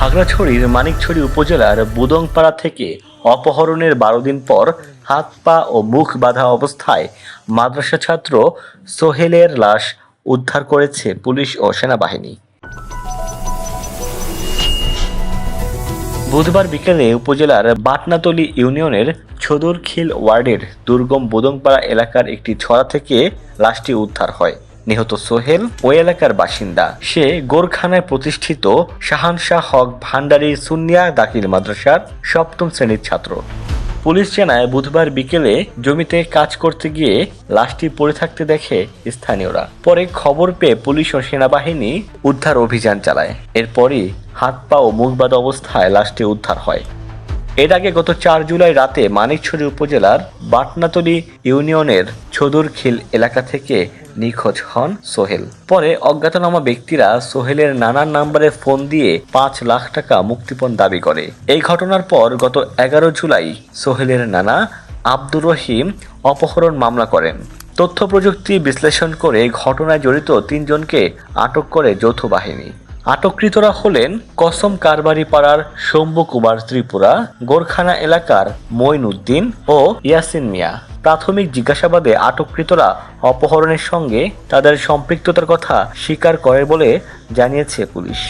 খাগড়াছড়ির মানিকছড়ি উপজেলার বুদংপাড়া থেকে অপহরণের 12 দিন পর হাত পা ও মুখ বাঁধা অবস্থায় মাদ্রাসা ছাত্র সোহেলের লাশ উদ্ধার করেছে পুলিশ ও সেনাবাহিনী। বুধবার বিকেলে উপজেলার বাটনাতলী ইউনিয়নের ছদরখিল ওয়ার্ডের দুর্গম বুদংপাড়া এলাকার একটি ছড়া থেকে লাশটি উদ্ধার হয়। নিহত সোহেল ওই এলাকার বাসিন্দা। সে গোরখানায় প্রতিষ্ঠিত শাহানশাহ হক ভান্ডারী সুন্নিয়া দাখিল মাদ্রাসার 7ম শ্রেণীর ছাত্র। পুলিশ জানায়, বুধবার বিকেলে জমিতে কাজ করতে গিয়ে লাশটি পড়ে থাকতে দেখে স্থানীয়রা। পরে খবর পেয়ে পুলিশ ও সেনাবাহিনী উদ্ধার অভিযান চালায়। এরপরই হাত পা ও মুখ বাঁধা অবস্থায় লাশটি উদ্ধার হয়। এর আগে গত 4 জুলাই রাতে মানিকছড়ি উপজেলার বাটনাতলী ইউনিয়নের ছদরখিল এলাকা থেকে নিখোঁজ হন সোহেল। পরে অজ্ঞাতনামা ব্যক্তিরা সোহেলের নানার নম্বরে ফোন দিয়ে 5 লাখ টাকা মুক্তিপণ দাবি করে। এই ঘটনার পর গত 11 জুলাই সোহেলের নানা আব্দুর রহিম অপহরণ মামলা করেন। তথ্য প্রযুক্তি বিশ্লেষণ করে ঘটনায় জড়িত 3 জনকে আটক করে যৌথ বাহিনী। আটককৃতরা হলেন কসম কারবারি পাড়ার শম্ভু কুমার ত্রিপুরা, গোরখানা এলাকার মঈন উদ্দিন ও ইয়াসিন মিয়া। প্রাথমিক জিজ্ঞাসাবাদে আটককৃতরা অপহরণের সঙ্গে তাদের সম্পৃক্ততার কথা স্বীকার করে বলে জানিয়েছে পুলিশ।